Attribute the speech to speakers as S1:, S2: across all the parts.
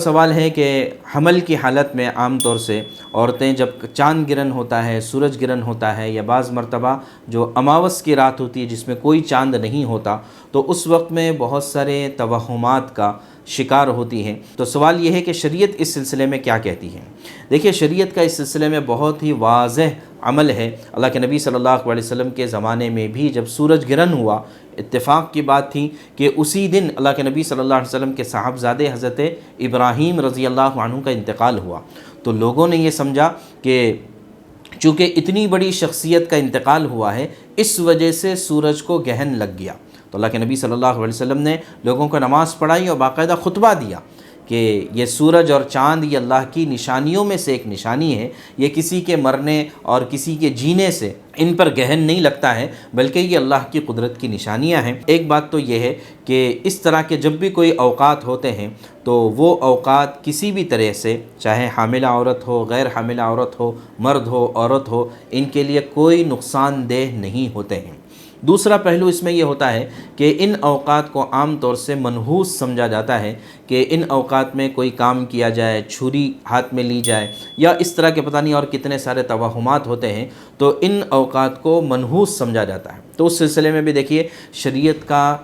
S1: سوال ہے کہ حمل کی حالت میں عام طور سے عورتیں جب چاند گرہن ہوتا ہے، سورج گرہن ہوتا ہے، یا بعض مرتبہ جو اماوس کی رات ہوتی ہے جس میں کوئی چاند نہیں ہوتا، تو اس وقت میں بہت سارے توہمات کا شکار ہوتی ہیں۔ تو سوال یہ ہے کہ شریعت اس سلسلے میں کیا کہتی ہے؟ دیکھیے، شریعت کا اس سلسلے میں بہت ہی واضح عمل ہے۔ اللہ کے نبی صلی اللہ علیہ وسلم کے زمانے میں بھی جب سورج گرہن ہوا، اتفاق کی بات تھی کہ اسی دن اللہ کے نبی صلی اللہ علیہ وسلم کے صاحبزادے حضرت ابراہیم رضی اللہ عنہ کا انتقال ہوا، تو لوگوں نے یہ سمجھا کہ چونکہ اتنی بڑی شخصیت کا انتقال ہوا ہے، اس وجہ سے سورج کو گرہن لگ گیا۔ تو اللہ کے نبی صلی اللہ علیہ وسلم نے لوگوں کو نماز پڑھائی اور باقاعدہ خطبہ دیا کہ یہ سورج اور چاند یہ اللہ کی نشانیوں میں سے ایک نشانی ہے، یہ کسی کے مرنے اور کسی کے جینے سے ان پر گرہن نہیں لگتا ہے، بلکہ یہ اللہ کی قدرت کی نشانیاں ہیں۔ ایک بات تو یہ ہے کہ اس طرح کے جب بھی کوئی اوقات ہوتے ہیں تو وہ اوقات کسی بھی طرح سے، چاہے حاملہ عورت ہو، غیر حاملہ عورت ہو، مرد ہو، عورت ہو، ان کے لیے کوئی نقصان دہ نہیں ہوتے ہیں۔ دوسرا پہلو اس میں یہ ہوتا ہے کہ ان اوقات کو عام طور سے منحوس سمجھا جاتا ہے کہ ان اوقات میں کوئی کام کیا جائے، چھری ہاتھ میں لی جائے، یا اس طرح کے پتہ نہیں اور کتنے سارے توہمات ہوتے ہیں، تو ان اوقات کو منحوس سمجھا جاتا ہے۔ تو اس سلسلے میں بھی دیکھیے، شریعت کا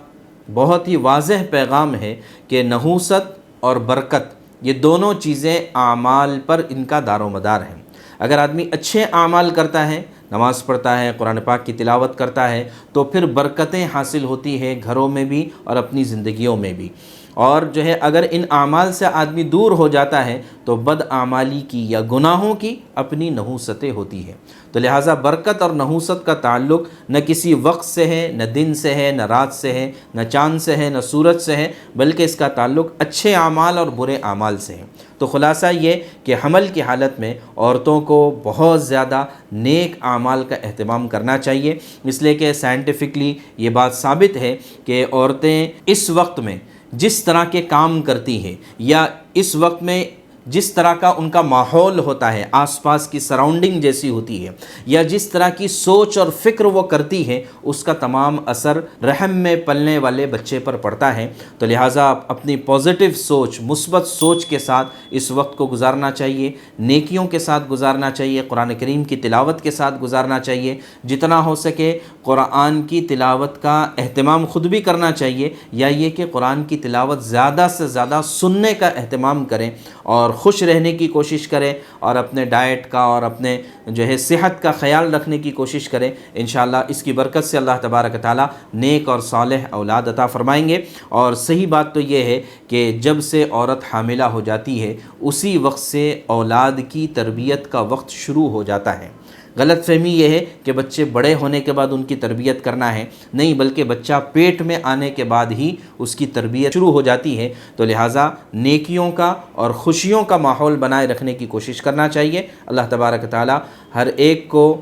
S1: بہت ہی واضح پیغام ہے کہ نحوست اور برکت یہ دونوں چیزیں اعمال پر ان کا دار و مدار ہیں۔ اگر آدمی اچھے اعمال کرتا ہے، نماز پڑھتا ہے، قرآن پاک کی تلاوت کرتا ہے، تو پھر برکتیں حاصل ہوتی ہیں گھروں میں بھی اور اپنی زندگیوں میں بھی۔ اور جو ہے اگر ان اعمال سے آدمی دور ہو جاتا ہے تو بد اعمالی کی یا گناہوں کی اپنی نحوستیں ہوتی ہیں۔ تو لہٰذا برکت اور نحوست کا تعلق نہ کسی وقت سے ہے، نہ دن سے ہے، نہ رات سے ہے، نہ چاند سے ہے، نہ سورج سے ہے، بلکہ اس کا تعلق اچھے اعمال اور برے اعمال سے ہے۔ تو خلاصہ یہ کہ حمل کی حالت میں عورتوں کو بہت زیادہ نیک اعمال کا اہتمام کرنا چاہیے، اس لیے کہ سائنٹیفکلی یہ بات ثابت ہے کہ عورتیں اس وقت میں جس طرح کے کام کرتی ہیں، یا اس وقت میں جس طرح کا ان کا ماحول ہوتا ہے، آس پاس کی سراؤنڈنگ جیسی ہوتی ہے، یا جس طرح کی سوچ اور فکر وہ کرتی ہے، اس کا تمام اثر رحم میں پلنے والے بچے پر پڑتا ہے۔ تو لہٰذا اپنی پازیٹیو سوچ، مثبت سوچ کے ساتھ اس وقت کو گزارنا چاہیے، نیکیوں کے ساتھ گزارنا چاہیے، قرآن کریم کی تلاوت کے ساتھ گزارنا چاہیے، جتنا ہو سکے قرآن کی تلاوت کا اہتمام خود بھی کرنا چاہیے، یا یہ کہ قرآن کی تلاوت زیادہ سے زیادہ سننے کا اہتمام کریں اور خوش رہنے کی کوشش کریں، اور اپنے ڈائٹ کا اور اپنے جو ہے صحت کا خیال رکھنے کی کوشش کریں۔ انشاءاللہ اس کی برکت سے اللہ تبارک و تعالیٰ نیک اور صالح اولاد عطا فرمائیں گے۔ اور صحیح بات تو یہ ہے کہ جب سے عورت حاملہ ہو جاتی ہے اسی وقت سے اولاد کی تربیت کا وقت شروع ہو جاتا ہے۔ غلط فہمی یہ ہے کہ بچے بڑے ہونے کے بعد ان کی تربیت کرنا ہے، نہیں، بلکہ بچہ پیٹ میں آنے کے بعد ہی اس کی تربیت شروع ہو جاتی ہے۔ تو لہٰذا نیکیوں کا اور خوشیوں کا ماحول بنائے رکھنے کی کوشش کرنا چاہیے۔ اللہ تبارک و تعالی ہر ایک کو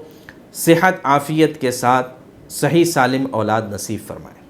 S1: صحت عافیت کے ساتھ صحیح سالم اولاد نصیب فرمائے۔